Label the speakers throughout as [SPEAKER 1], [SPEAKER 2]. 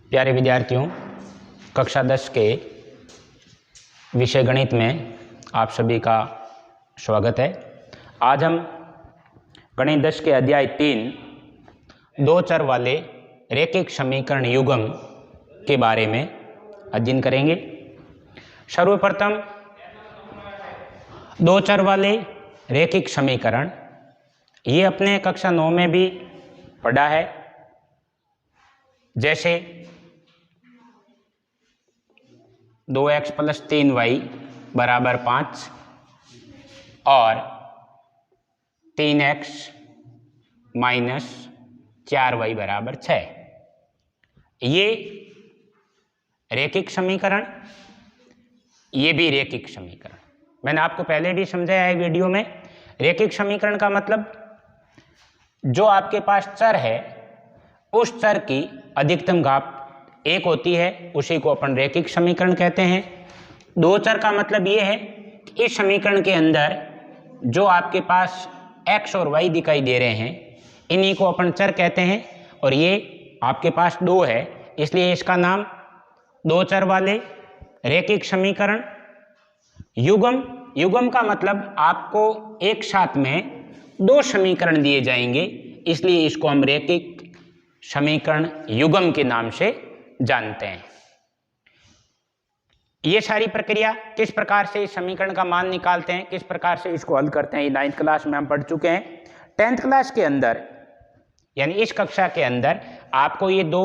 [SPEAKER 1] प्यारे विद्यार्थियों, कक्षा 10 के विषय गणित में आप सभी का स्वागत है। आज हम गणित 10 के अध्याय 3 दो चर वाले रैखिक समीकरण युग्म के बारे में अध्ययन करेंगे। सर्वप्रथम दो चर वाले रैखिक समीकरण, ये अपने कक्षा 9 में भी पढ़ा है। जैसे 2x + 3y = 5 और 3x - 4y = 6। ये रैखिक समीकरण, ये भी रैखिक समीकरण। मैंने आपको पहले भी समझाया है वीडियो में। रैखिक समीकरण का मतलब जो आपके पास चर है उस चर की अधिकतम घात एक होती है, उसी को अपन रैखिक समीकरण कहते हैं। दो चर का मतलब ये है कि इस समीकरण के अंदर जो आपके पास x और y दिखाई दे रहे हैं, इन्हीं को अपन चर कहते हैं। और ये आपके पास दो है, इसलिए इसका नाम दो चर वाले रैखिक समीकरण युग्म। युग्म का मतलब आपको एक साथ में दो समीकरण दिए जाएंगे, इसलिए इसको हम रैखिक समीकरण युग्म के नाम से जानते हैं। ये सारी प्रक्रिया किस प्रकार से इस समीकरण का मान निकालते हैं, किस प्रकार से इसको हल करते हैं, ये 9th क्लास में हम पढ़ चुके हैं। 10th क्लास के अंदर यानी इस कक्षा के अंदर आपको ये दो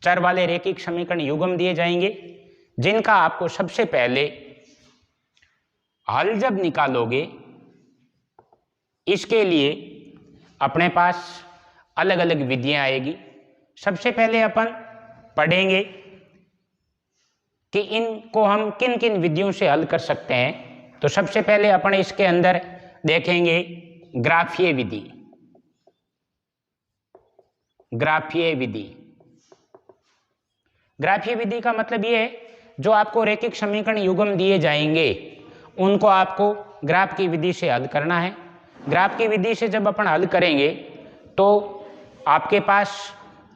[SPEAKER 1] चर वाले रैखिक समीकरण युग्म दिए जाएंगे, जिनका आपको सबसे पहले हल जब निकालोगे, इसके लिए अपने पास अलग अलग विधियां आएगी। सबसे पहले अपन पढ़ेंगे कि इनको हम किन किन विधियों से हल कर सकते हैं। तो सबसे पहले अपन इसके अंदर देखेंगे ग्राफीय विधि। ग्राफीय विधि, ग्राफीय विधि का मतलब ये है जो आपको रैखिक समीकरण युग्म दिए जाएंगे उनको आपको ग्राफ की विधि से हल करना है। ग्राफ की विधि से जब अपन हल करेंगे तो आपके पास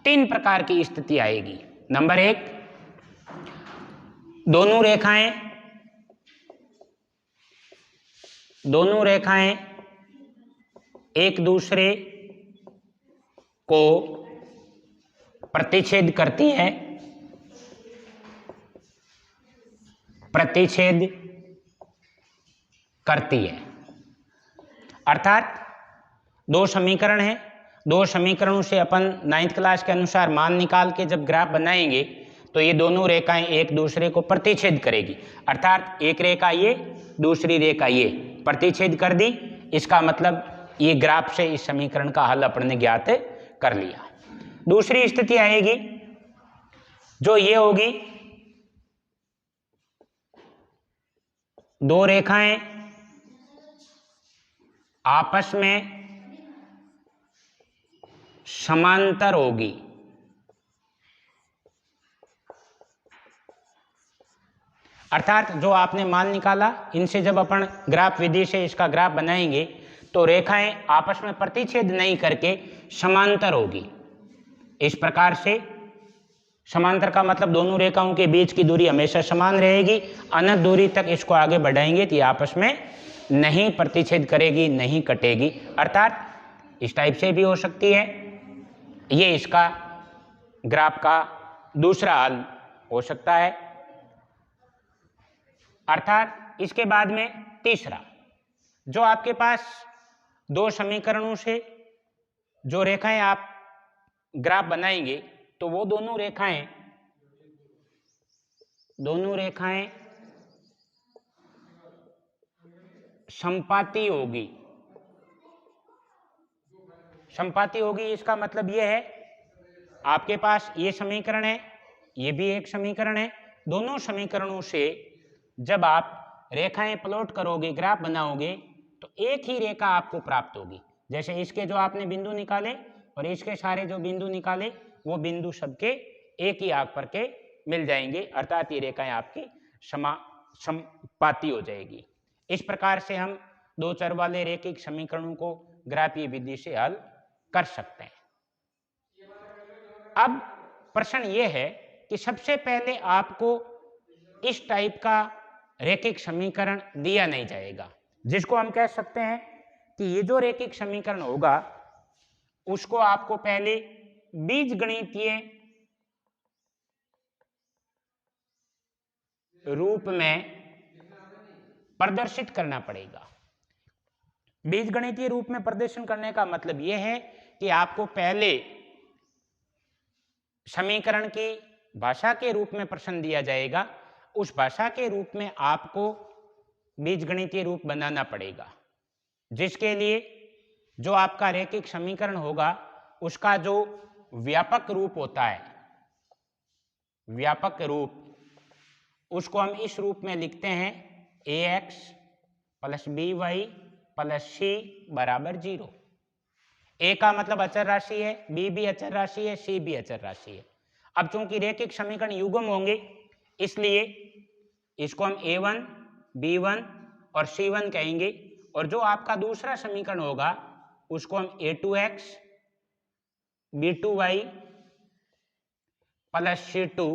[SPEAKER 1] तीन प्रकार की स्थिति आएगी। नंबर 1, दोनों रेखाएं एक दूसरे को प्रतिच्छेद करती हैं। प्रतिच्छेद करती है अर्थात दो समीकरण हैं, दो समीकरणों से अपन 9th क्लास के अनुसार मान निकाल के जब ग्राफ बनाएंगे तो ये दोनों रेखाएं एक दूसरे को प्रतिच्छेद करेगी। अर्थात एक रेखा ये, दूसरी रेखा ये प्रतिच्छेद कर दी, इसका मतलब ये ग्राफ से इस समीकरण का हल अपन ने ज्ञात कर लिया। दूसरी स्थिति आएगी जो ये होगी, दो रेखाएं आपस में समांतर होगी। अर्थात जो आपने मान निकाला, इनसे जब अपन ग्राफ विधि से इसका ग्राफ बनाएंगे तो रेखाएं आपस में प्रतिच्छेद नहीं करके समांतर होगी। इस प्रकार से समांतर का मतलब दोनों रेखाओं के बीच की दूरी हमेशा समान रहेगी। अनंत दूरी तक इसको आगे बढ़ाएंगे तो ये आपस में नहीं प्रतिच्छेद करेगी, नहीं कटेगी। अर्थात इस टाइप से भी हो सकती है। ये इसका ग्राफ का दूसरा हल हो सकता है। अर्थात इसके बाद में तीसरा, जो आपके पास दो समीकरणों से जो रेखाएं आप ग्राफ बनाएंगे तो वो दोनों रेखाएं समपाती होगी। समपाती होगी इसका मतलब ये है, आपके पास ये समीकरण है, ये भी एक समीकरण है। दोनों समीकरणों से जब आप रेखाएं प्लॉट करोगे, ग्राफ बनाओगे, तो एक ही रेखा आपको प्राप्त होगी। जैसे इसके जो आपने बिंदु निकाले और इसके सारे जो बिंदु निकाले, वो बिंदु सबके एक ही आग पर के मिल जाएंगे। अर्थात ये रेखाएं आपकी समपाती हो जाएगी। इस प्रकार से हम दो चर वाले रैखिक समीकरणों को ग्राफीय विधि से हल कर सकते हैं। अब प्रश्न ये है कि सबसे पहले आपको इस टाइप का रैखिक समीकरण दिया नहीं जाएगा, जिसको हम कह सकते हैं कि ये जो रैखिक समीकरण होगा उसको आपको पहले बीजगणितीय रूप में प्रदर्शित करना पड़ेगा। बीजगणितीय रूप में प्रदर्शन करने का मतलब यह है कि आपको पहले समीकरण की भाषा के रूप में प्रश्न दिया जाएगा, उस भाषा के रूप में आपको बीजगणितीय रूप बनाना पड़ेगा, जिसके लिए जो आपका रैखिक समीकरण होगा उसका जो व्यापक रूप होता है, व्यापक रूप, उसको हम इस रूप में लिखते हैं ax plus by plus c बराबर 0। a का मतलब अचर राशि है, b भी अचर राशि है, c भी अचर राशि है। अब चूंकि रैखिक समीकरण युग्म होंगे इसलिए इसको हम a1 b1 और c1 कहेंगे, और जो आपका दूसरा समीकरण होगा उसको हम a2x b2y प्लस c2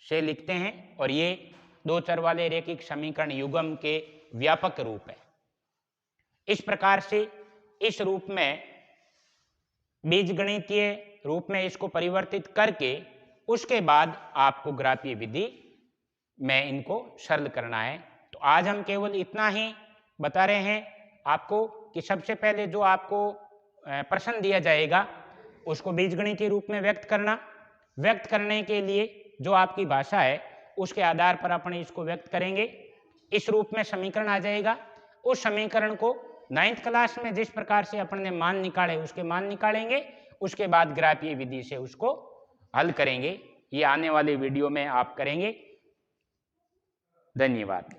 [SPEAKER 1] से लिखते हैं, और ये दो चर वाले रैखिक समीकरण युग्म के व्यापक रूप है। इस प्रकार से इस रूप में बीजगणितीय रूप में इसको परिवर्तित करके उसके बाद आपको ग्राफीय विधि में इनको सरल करना है। तो आज हम केवल इतना ही बता रहे हैं आपको कि सबसे पहले जो आपको प्रश्न दिया जाएगा उसको बीजगणितीय रूप में व्यक्त करना, व्यक्त करने के लिए जो आपकी भाषा है उसके आधार पर अपन इसको व्यक्त करेंगे। इस रूप में समीकरण आ जाएगा, उस समीकरण को 9th क्लास में जिस प्रकार से अपन ने मान निकाले उसके मान निकालेंगे, उसके बाद ग्राफीय विधि से उसको हल करेंगे। ये आने वाले वीडियो में आप करेंगे। धन्यवाद।